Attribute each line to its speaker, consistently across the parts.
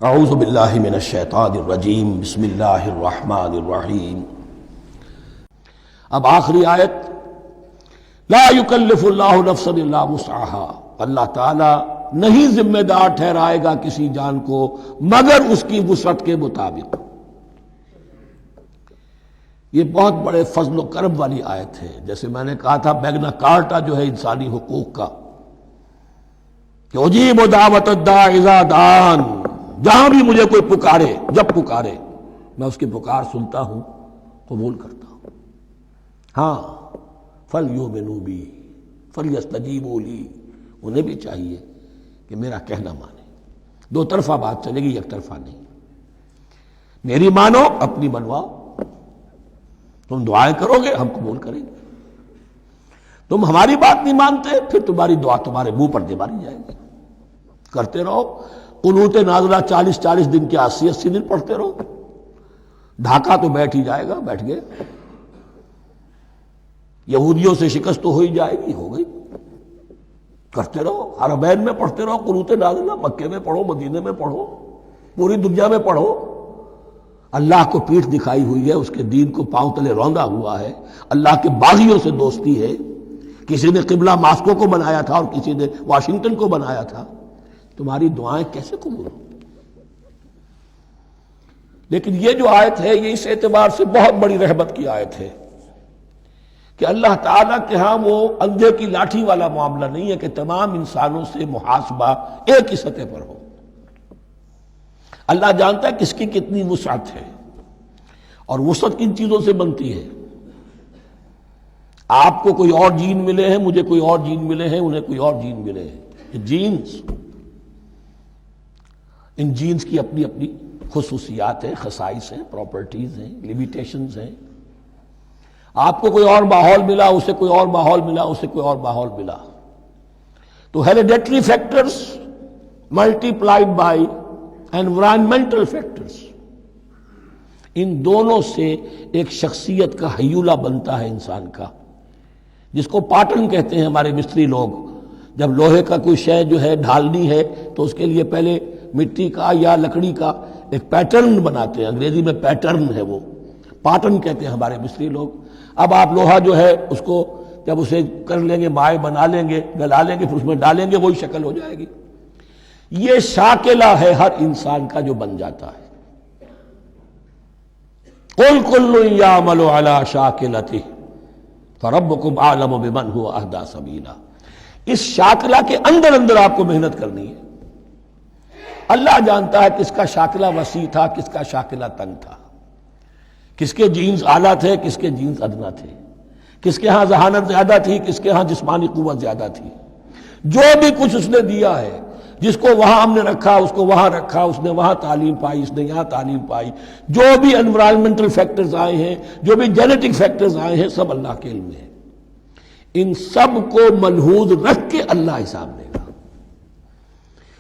Speaker 1: اعوذ باللہ من الشیطان الرجیم بسم اللہ الرحمن الرحیم۔ اب آخری آیت، لا یکلف اللہ نفسا الا وسعها، اللہ تعالی نہیں ذمہ دار ٹھہرائے گا کسی جان کو مگر اس کی وسعت کے مطابق۔ یہ بہت بڑے فضل و کرم والی آیت ہے۔ جیسے میں نے کہا تھا میگنا کارٹا جو ہے انسانی حقوق کا، کہ اجیب دعوت الداع اذا دعان، جہاں بھی مجھے کوئی پکارے، جب پکارے میں اس کی پکار سنتا ہوں، قبول کرتا ہوں۔ ہاں فَلْيُؤْمِنُوا بِي فَلْيَسْتَجِيبُوا لِي، انہیں بھی چاہیے کہ میرا کہنا مانے۔ دو طرفہ بات چلے گی، ایک طرفہ نہیں۔ میری مانو، اپنی منواؤ۔ تم دعائیں کرو گے، ہم قبول کریں گے۔ تم ہماری بات نہیں مانتے، پھر تمہاری دعا تمہارے منہ پر دے ماری جائے گی۔ کرتے رہو قنوت نازلہ 40 دن کے 80 دن پڑھتے رہو، ڈھاکہ تو بیٹھ ہی جائے گا، بیٹھ گئے۔ یہودیوں سے شکست تو ہو ہی جائے گی، ہو گئی۔ کرتے رہو، حرمین میں پڑھتے رہو قنوت نازلہ، مکے میں پڑھو، مدینے میں پڑھو، پوری دنیا میں پڑھو۔ اللہ کو پیٹھ دکھائی ہوئی ہے، اس کے دین کو پاؤں تلے روندا ہوا ہے، اللہ کے باغیوں سے دوستی ہے۔ کسی نے قبلہ ماسکو کو بنایا تھا اور کسی نے واشنگٹن کو بنایا تھا، تمہاری دعائیں کیسے قبول ہوں؟ لیکن یہ جو آیت ہے یہ اس اعتبار سے بہت بڑی رحمت کی آیت ہے کہ اللہ تعالیٰ کے ہاں وہ اندھے کی لاٹھی والا معاملہ نہیں ہے کہ تمام انسانوں سے محاسبہ ایک ہی سطح پر ہو۔ اللہ جانتا ہے کس کی کتنی وسعت ہے، اور وسعت کن چیزوں سے بنتی ہے۔ آپ کو کوئی اور جین ملے ہیں، مجھے کوئی اور جین ملے ہیں، انہیں کوئی اور جین ملے ہیں۔ یہ جینز، ان جینز کی اپنی اپنی خصوصیات ہیں، خصائص ہیں، پراپرٹیز ہیں، لیمیٹیشنز ہیں۔ آپ کو کوئی اور ماحول ملا، اسے کوئی اور ماحول ملا، اسے کوئی اور ماحول ملا۔ تو hereditary factors multiplied by environmental factors, ان دونوں سے ایک شخصیت کا ہیولہ بنتا ہے انسان کا، جس کو پیٹرن کہتے ہیں ہمارے مستری لوگ۔ جب لوہے کا کوئی شے جو ہے ڈھالنی ہے تو اس کے لیے پہلے مٹی کا یا لکڑی کا ایک پیٹرن بناتے ہیں، انگریزی میں پیٹرن ہے، وہ پیٹرن کہتے ہیں ہمارے مستری لوگ۔ اب آپ لوہا جو ہے اس کو جب اسے کر لیں گے، مائع بنا لیں گے، گلا لیں گے، پھر اس میں ڈالیں گے، وہی شکل ہو جائے گی۔ یہ شاکلہ ہے ہر انسان کا جو بن جاتا ہے۔ قُلْ كُلٌّ يَعْمَلُ عَلَى شَاكِلَتِهِ فَرَبُّكُمْ أَعْلَمُ بِمَنْ هُوَ أَهْدَىٰ سَبِيلًا۔ اس شاکلہ کے اندر آپ کو محنت کرنی ہے۔ اللہ جانتا ہے کس کا شاکلہ وسیع تھا، کس کا شاکلہ تنگ تھا، کس کے جینز اعلیٰ تھے، کس کے جینز ادنا تھے، کس کے ہاں ذہانت زیادہ تھی، کس کے ہاں جسمانی قوت زیادہ تھی۔ جو بھی کچھ اس نے دیا ہے، جس کو وہاں ہم نے رکھا، اس کو وہاں رکھا، اس نے وہاں تعلیم پائی، اس نے یہاں تعلیم پائی۔ جو بھی انوائرمنٹل فیکٹرز آئے ہیں، جو بھی جینیٹک فیکٹرز آئے ہیں، سب اللہ کے علم میں ہے۔ ان سب کو ملحوظ رکھ کے اللہ حساب لے گا۔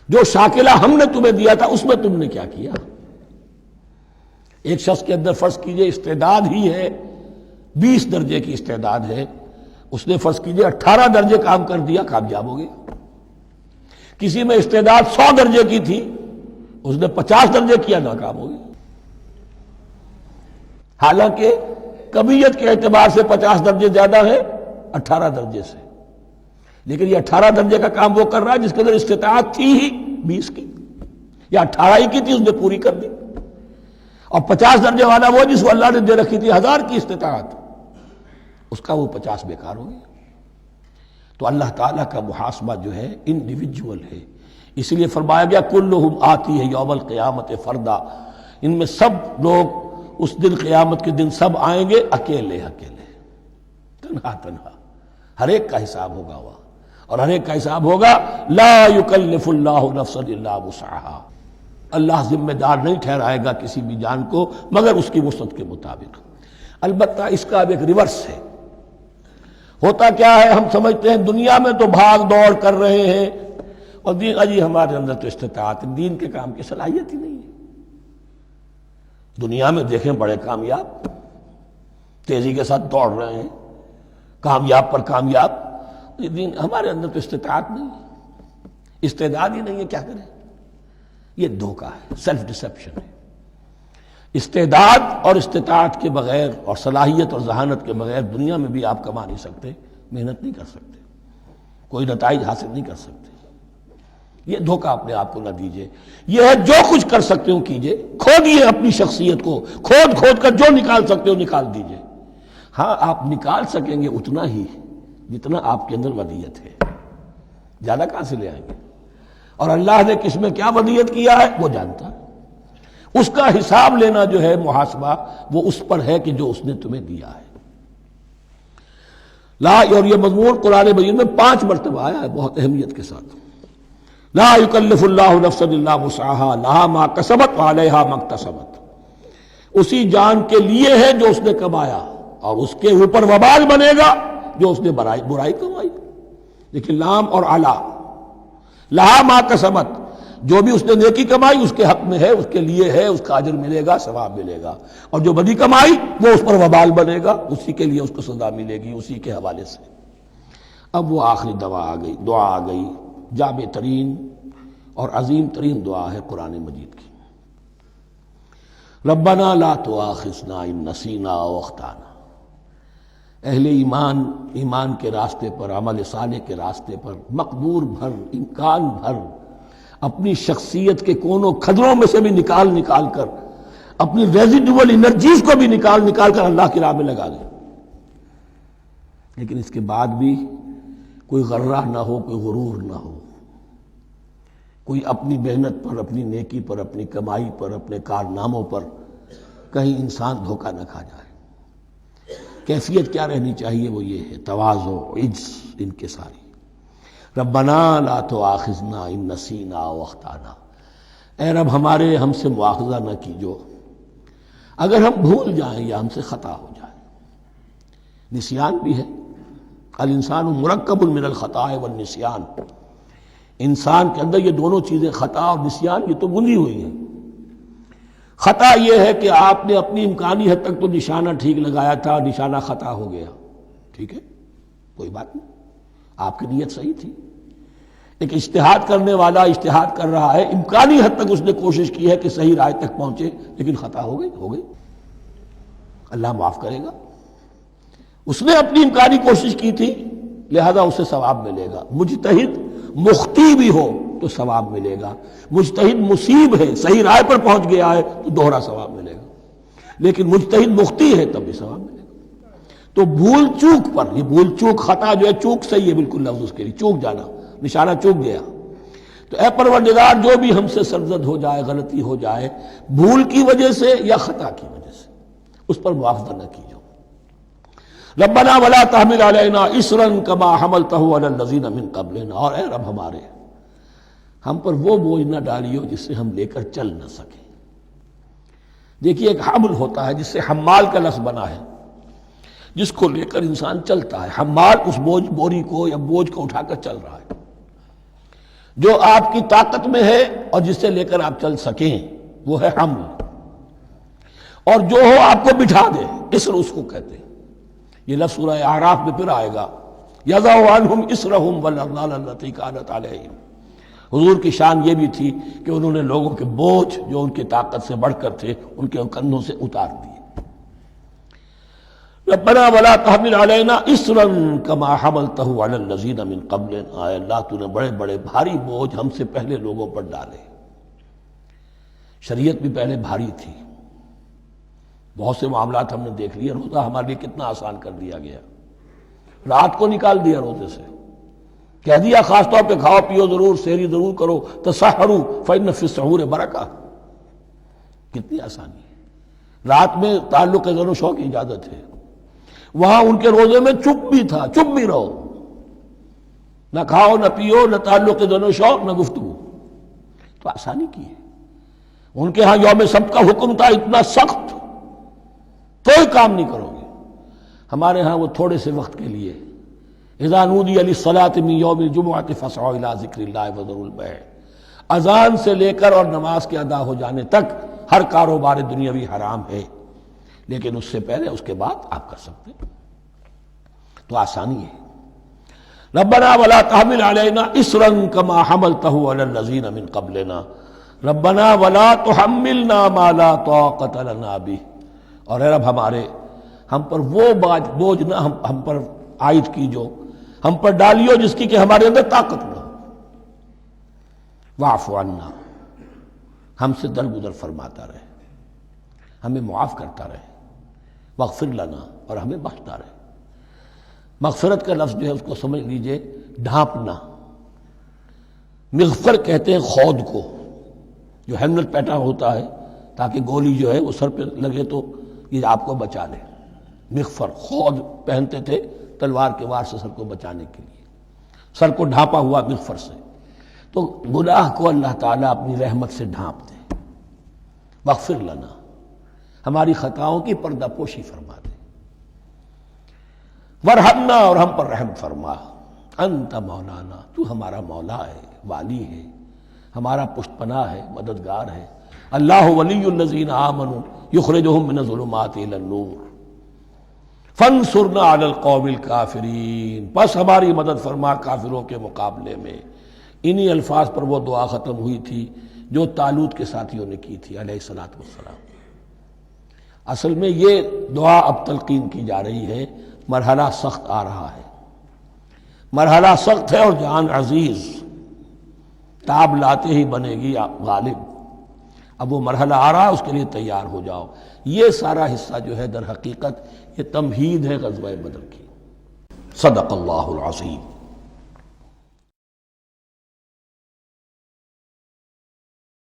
Speaker 1: جو شاکلہ ہم نے تمہیں دیا تھا اس میں تم نے کیا کیا؟ ایک شخص کے اندر فرض کیجئے استعداد ہی ہے 20 درجے کی استعداد ہے، اس نے فرض کیجئے 18 درجے کام کر دیا، کامیاب ہو گیا۔ کسی میں استعداد 100 درجے کی تھی، اس نے 50 درجے کیا، ناکام ہو گیا۔ حالانکہ کمیت کے اعتبار سے 50 درجے زیادہ ہے 18 درجے سے، لیکن یہ 18 درجے کا کام وہ کر رہا ہے جس کے اندر استطاعت تھی ہی 20 کی، یا 18 ہی کی تھی، اس نے پوری کر دی۔ اور 50 درجے والا وہ جس کو اللہ نے دے رکھی تھی 1000 کی استطاعت، اس کا وہ 50 بیکار ہو گیا۔ تو اللہ تعالیٰ کا محاسبہ جو ہے انڈیویجول ہے، اس لیے فرمایا گیا کلہم آتی ہے یوم القیامت فردا، ان میں سب لوگ اس دن قیامت کے دن سب آئیں گے اکیلے اکیلے، تنہا تنہا۔ ہر ایک کا حساب ہوگا وہاں، اور ہر ایک کا حساب ہوگا لا یکلف اللہ نفسا الا وسعها۔ اللہ ذمہ دار نہیں ٹھہرائے گا کسی بھی جان کو مگر اس کی وسعت کے مطابق۔ البتہ اس کا اب ایک ریورس ہے۔ ہوتا کیا ہے، ہم سمجھتے ہیں دنیا میں تو بھاگ دوڑ کر رہے ہیں، اور دین اجی ہمارے اندر تو استطاعت، دین کے کام کی صلاحیت ہی نہیں ہے۔ دنیا میں دیکھیں بڑے کامیاب تیزی کے ساتھ دوڑ رہے ہیں، کامیاب پر کامیاب۔ دین ہمارے اندر تو استطاعت نہیں ہے، استعداد ہی نہیں ہے، کیا کریں؟ یہ دھوکہ ہے، سیلف ڈسیپشن ہے۔ استعداد اور استطاعت کے بغیر اور صلاحیت اور ذہانت کے بغیر دنیا میں بھی آپ کما نہیں سکتے، محنت نہیں کر سکتے، کوئی نتائج حاصل نہیں کر سکتے۔ یہ دھوکہ اپنے آپ کو نہ دیجیے۔ یہ ہے جو کچھ کر سکتے ہو کیجیے، کھودیے اپنی شخصیت کو، کھود کر جو نکال سکتے ہو نکال دیجیے۔ ہاں آپ نکال سکیں گے اتنا ہی جتنا آپ کے اندر ودیت ہے، زیادہ کہاں سے لے آئیں گے؟ اور اللہ نے کس میں کیا ودیت کیا ہے وہ جانتا ہے۔ اس کا حساب لینا جو ہے، محاسبہ، وہ اس پر ہے کہ جو اس نے تمہیں دیا ہے۔ لا، اور یہ مضمون قرآن مجید میں 5 مرتبہ آیا ہے بہت اہمیت کے ساتھ۔ لا یکلف اللہ نفسا الا وسعها لها ما کسبت وعلیہا ما اکتسبت۔ اسی جان کے لیے ہے جو اس نے کمایا، اور اس کے اوپر وبال بنے گا جو اس نے برائی کمائی۔ لیکن لام اور علا، لہا ما کسبت، جو بھی اس نے نیکی کمائی اس کے حق میں ہے، اس کے لیے ہے، اس کا اجر ملے گا، ثواب ملے گا، اور جو بدی کمائی وہ اس پر وبال بنے گا، اسی کے لیے اس کو سزا ملے گی، اسی کے حوالے سے۔ اب وہ آخری دعا آ گئی، جامع ترین اور عظیم ترین دعا ہے قرآن مجید کی۔ ربنا لا تؤاخذنا ان نسینا او اخطانا۔ اہل ایمان کے راستے پر، عمل صالح کے راستے پر مقدور بھر، امکان بھر اپنی شخصیت کے کونوں کھدروں میں سے بھی نکال کر، اپنی ریزیڈول انرجیز کو بھی نکال کر اللہ کی راہ میں لگا دیں۔ لیکن اس کے بعد بھی کوئی غرہ نہ ہو، کوئی غرور نہ ہو، کوئی اپنی محنت پر، اپنی نیکی پر، اپنی کمائی پر، اپنے کارناموں پر کہیں انسان دھوکہ نہ کھا جائے۔ کیفیت کیا رہنی چاہیے؟ وہ یہ ہے تواضع، عجز انکساری۔ ربنا لا تؤاخذنا ان نسینا او اخطانا۔ اے رب ہمارے، ہم سے مواخذہ نہ کیجو اگر ہم بھول جائیں یا ہم سے خطا ہو جائے۔ نسیان بھی ہے، الانسان مرکب من الخطاء والنسیان۔ انسان کے اندر یہ دونوں چیزیں، خطا اور نسیان، یہ تو گنی ہوئی ہیں۔ خطا یہ ہے کہ آپ نے اپنی امکانی حد تک تو نشانہ ٹھیک لگایا تھا، نشانہ خطا ہو گیا، ٹھیک ہے، کوئی بات نہیں، آپ کی نیت صحیح تھی۔ ایک اجتہاد کرنے والا اجتہاد کر رہا ہے، امکانی حد تک اس نے کوشش کی ہے کہ صحیح رائے تک پہنچے، لیکن خطا ہو گئی، اللہ معاف کرے گا۔ اس نے اپنی امکانی کوشش کی تھی، لہذا اسے ثواب ملے گا۔ مجتہد مخطی بھی ہو تو ثواب ملے گا، مجتہد مصیب ہے، صحیح رائے پر پہنچ گیا ہے تو دوہرا ثواب ملے گا، لیکن مجتہد مخطی ہے تب بھی ثواب ملے گا۔ تو بھول چوک پر، یہ بھول چوک، خطا جو ہے چوک صحیح ہے بالکل لفظ اس کے لیے، چوک جانا، نشانہ چوک گیا۔ تو اے پروردگار، جو بھی ہم سے سرزد ہو جائے، غلطی ہو جائے، بھول کی وجہ سے یا خطا کی وجہ سے، اس پر مواخذہ نہ کیجو۔ ربنا ولا تحمل علینا اصرا کما حملتہ علی الذین من قبلنا۔ اور اے رب ہمارے، ہم پر وہ بوجھ نہ ڈالیو جس سے ہم لے کر چل نہ سکیں۔ دیکھیے ایک حمل ہوتا ہے جس سے حمال کا لفظ بنا ہے، جس کو لے کر انسان چلتا ہے۔ حمال اس بوری کو یا بوجھ کو اٹھا کر چل رہا ہے، جو آپ کی طاقت میں ہے اور جس سے لے کر آپ چل سکیں، وہ ہے حمل۔ اور جو ہو آپ کو بٹھا دے، اسر اس کو کہتے ہیں۔ یہ لفظ سورہ اعراف میں پھر آئے گا، یضع عنہم اسرہم والاغلال التی کانت علیہم۔ حضور کی شان یہ بھی تھی کہ انہوں نے لوگوں کے بوجھ جو ان کی طاقت سے بڑھ کر تھے ان کے کندھوں سے اتار دیے۔ ربنا ولا تحمل علینا اصرا کما حملتہ علی الذین من قبلنا۔ اے اللہ، تو نے بڑے بڑے بھاری بوجھ ہم سے پہلے لوگوں پر ڈالے۔ شریعت بھی پہلے بھاری تھی، بہت سے معاملات ہم نے دیکھ لیے، روزہ ہمارے لیے کتنا آسان کر دیا گیا، رات کو نکال دیا روزے سے، کہہ دیا خاص طور پہ کھاؤ پیو ضرور، سحری ضرور کرو، تسحروا فإن فی السحور برکہ، کتنی آسانی ہے۔ رات میں تعلق زن و شو کی اجازت ہے، وہاں ان کے روزے میں چپ بھی تھا، چپ بھی رہو، نہ کھاؤ نہ پیو، نہ تعلق زن و شو، نہ گفتگو، تو آسانی کی ہے۔ ان کے ہاں یوم سبت کا حکم تھا اتنا سخت، کوئی کام نہیں کرو گے۔ ہمارے ہاں وہ تھوڑے سے وقت کے لیے، اذا نودی للصلاة من یوم الجمعۃ فاسعوا الی ذکر اللہ وذروا البیع، اذان سے لے کر اور نماز کے ادا ہو جانے تک ہر کاروبار دنیاوی حرام ہے، لیکن اس سے پہلے اس کے بعد آپ کر سکتے ہیں، تو آسانی ہے۔ ربنا ولا تحمل علینا اصرا کما حملتہ علی الذین من قبلنا۔ ربنا ولا تحملنا ما لا طاقت لنا به، اور اے رب ہمارے، ہم پر وہ بوجھ نہ ہم پر عائد کیجو، ہم پر ڈالیو جس کی کہ ہمارے اندر طاقت نہ ہو۔ واعف عنا، ہم سے درگزر فرماتا رہے، ہمیں معاف کرتا رہے۔ واغفر لنا، اور ہمیں بخشتا رہے۔ مغفرت کا لفظ جو ہے اس کو سمجھ لیجئے ڈھانپنا۔ مغفر کہتے ہیں خود کو، جو ہیلمٹ پہنا ہوتا ہے تاکہ گولی جو ہے وہ سر پہ لگے تو یہ آپ کو بچا لے۔ مغفر خود پہنتے تھے تلوار کے وار سے سر کو بچانے کے لیے، سر کو ڈھانپا ہوا مغفر سے۔ تو گناہ کو اللہ تعالیٰ اپنی رحمت سے ڈھانپ دے۔ واغفر لنا، ہماری خطاؤں کی پردہ پوشی فرما دے۔ ورحمنا، اور ہم پر رحم فرما۔ انت مولانا، تو ہمارا مولا ہے، والی ہے، ہمارا پشت پناہ ہے، مددگار ہے۔ اللہ ولی الذین آمنوا یخرجہم من الظلمات الی النور فانصرنا علی القوم الکافرین، بس ہماری مدد فرما کافروں کے مقابلے میں۔ انہی الفاظ پر وہ دعا ختم ہوئی تھی جو طالوت کے ساتھیوں نے کی تھی علیہ الصلوۃ والسلام۔ اصل میں یہ دعا اب تلقین کی جا رہی ہے، مرحلہ سخت آ رہا ہے، مرحلہ سخت ہے اور جان عزیز، تاب لاتے ہی بنے گی غالب۔ اب وہ مرحلہ آ رہا ہے، اس کے لیے تیار ہو جاؤ۔ یہ سارا حصہ جو ہے در حقیقت یہ تمہید ہے غزوہ بدر کی۔ صدق اللہ العظیم۔